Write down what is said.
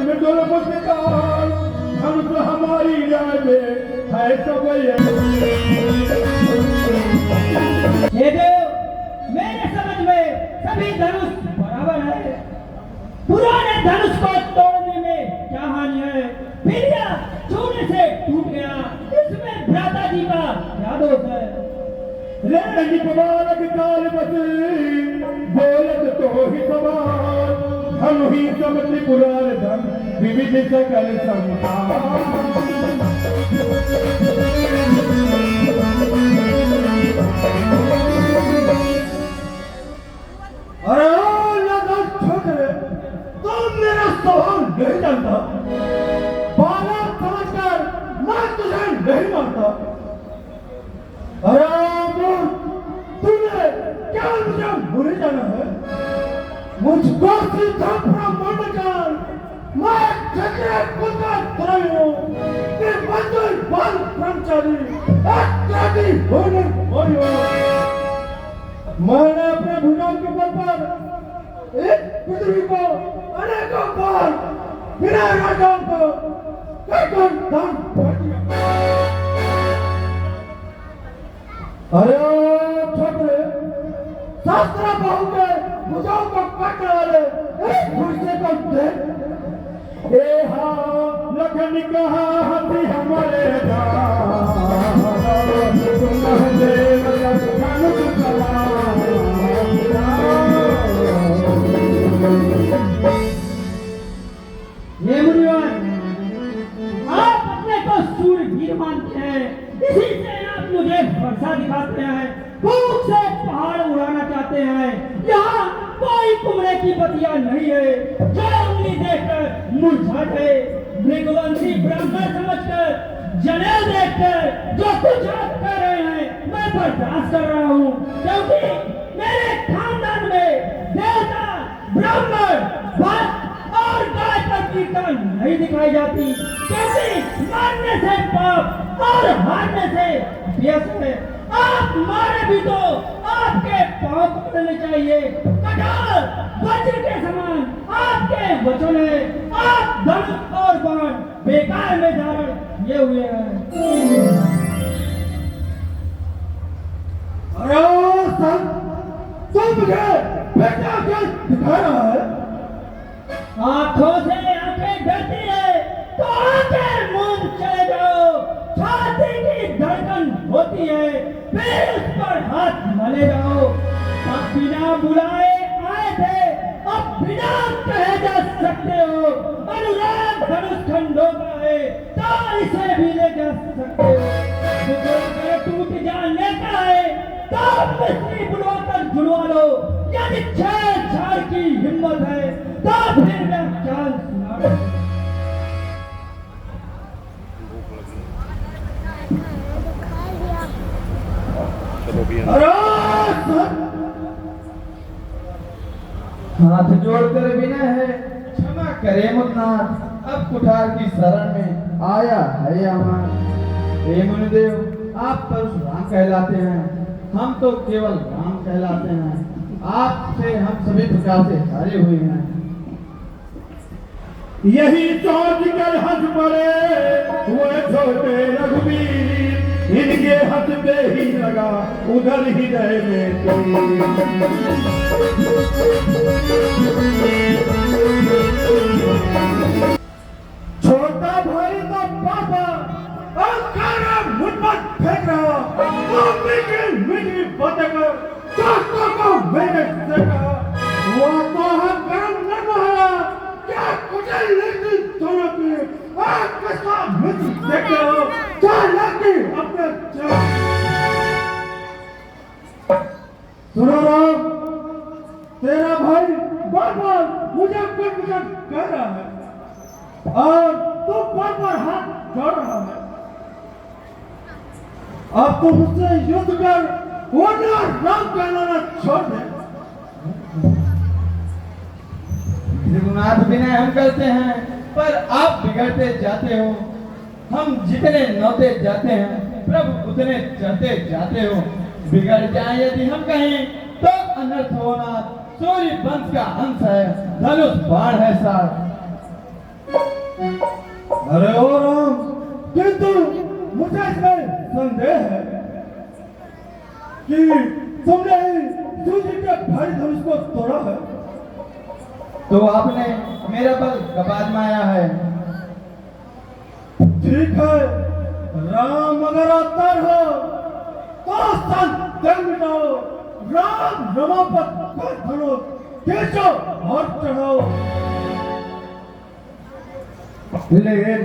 धन दुर्मुख काल, धनुष हमारी राय में है सब हे देव, मेरे समझ में सभी धनुष बराबर है। पुराने धनुष को तोड़ने में क्या हानि है? फिर यह छूने से टूट गया, इसमें भ्राता जी का क्या दोष है? रेंज बालक काल बसे बोलत तो ही सवाल, धनु ही सब त्रिपुरार धन विविध सकल संतान। अरे लगा छोकरे, तुम मेरा सवाल नहीं जानता, बालक समझकर मैं तुझे नहीं मानता। अरे तूने क्या मुझे बुरी जाना है? मुझको सीधा ब्राह्मण कर, मैं चक्र कुत्ता त्रय हूँ, मैं बंदर बाल ब्रह्मचारी, अत्यादि होने वाली हूँ। मैंने अपने भुजाओं के बल पर इस पृथ्वी को अनेकों बार बिना राजाओं को कई दान कर दिया। अरे छोकरे, शास्त्र बहु के भुजाओं को काटने वाले इस भूसे को देख। ए हाँ लखन कहा हाथी हमारे ये मुनिवर, आप अपने को सूरवीर मानते हैं, इसी से आप मुझे वर्षा दिखाते हैं, भूख से पहाड़ उड़ाना चाहते हैं। यहाँ कोई कुमड़े की बतिया नहीं है जो उंगली देखकर मुरझा जाए। मृगवंशी ब्राह्मण समझकर, जनेऊ देखकर जो कुछ आप कर रहे हैं मैं बर्दाश्त कर रहा हूँ, क्योंकि मेरे खानदान में देवता, ब्राह्मण, भक्त और गाय का कीर्तन नहीं दिखाई जाती, क्योंकि मारने से पाप और हारने से व्यस है। आप मारे भी तो आपके पांव पकड़ने चाहिए, कटार वज्र के समान आपके वचन है। आप धनुष और बाण बेकार में धारण ये हुए हैं। अरे संत, तुम मुझे बेटा क्या दिखा रहा है? आंखों से आंखें डरती है तो आंखें मूंद चले जाओ। छाती की धड़कन होती है फिर उस पर हाथ मले जाओ। अब बिना बुलाए आए थे, अब बिना कहे जा सकते हो। अनुराग धनुष खंडों का है तो इसे भी ले जा सकते हो। अगर टूट जाने का है तो मिस्त्री बुलवाकर जुड़वा लो। यदि छेड़छाड़ की हिम्मत है तो फिर मैं चाल सुना दूं। हाथ जोड़कर विनय है, क्षमा करे मुन्नाथ, अब कुठार की शरण में आया है अमर। हे मुनिदेव, आप परशुराम कहलाते हैं, हम तो केवल राम कहलाते हैं। आपसे हम सभी प्रकार से हारे हुए हैं। यही सोच कर हंस पड़े वो छोटे रघुवीर, इनके हंसते ही लगा उधर हृदय में छोटा भाई तो पापा और खाना मुझ पर फेंक रहा, वो मीठी बातें कर दोस्तों को मैंने देखा, वो तो हम गरम न रहा, क्या कुचल लेती दोनों की आग के साथ मिट्टी देख रहे हो, चार लाठी अपने सुनो राम, तेरा भाई बार-बार मुझे कुछ कह रहा है और तू बार-बार हाथ जोड़ रहा है। अब तू मुझसे युद्ध कर वरना राम कहलाना छोड़ दे। त्रिगुणार्थ विनय हम करते हैं, पर आप बिगड़ते जाते हो। हम जितने नौते जाते हैं प्रभु उतने चढ़ते जाते हो। बिगड़ जाए यदि हम कहें तो अनर्थ होना सूर्य वंश का अंश है, धनुष बाण है सार। अरे ओ राम, किंतु मुझे इसमें संदेह है कि तुमने ही सूर्य के भारी धनुष को तोड़ा है। तो आपने मेरा बल कब आजमाया है? ठीक है, राम अगर अवतार हो तो संदेह मिटाओ, राम रमापत का धनुष खींचो और चढ़ाओ। लेकर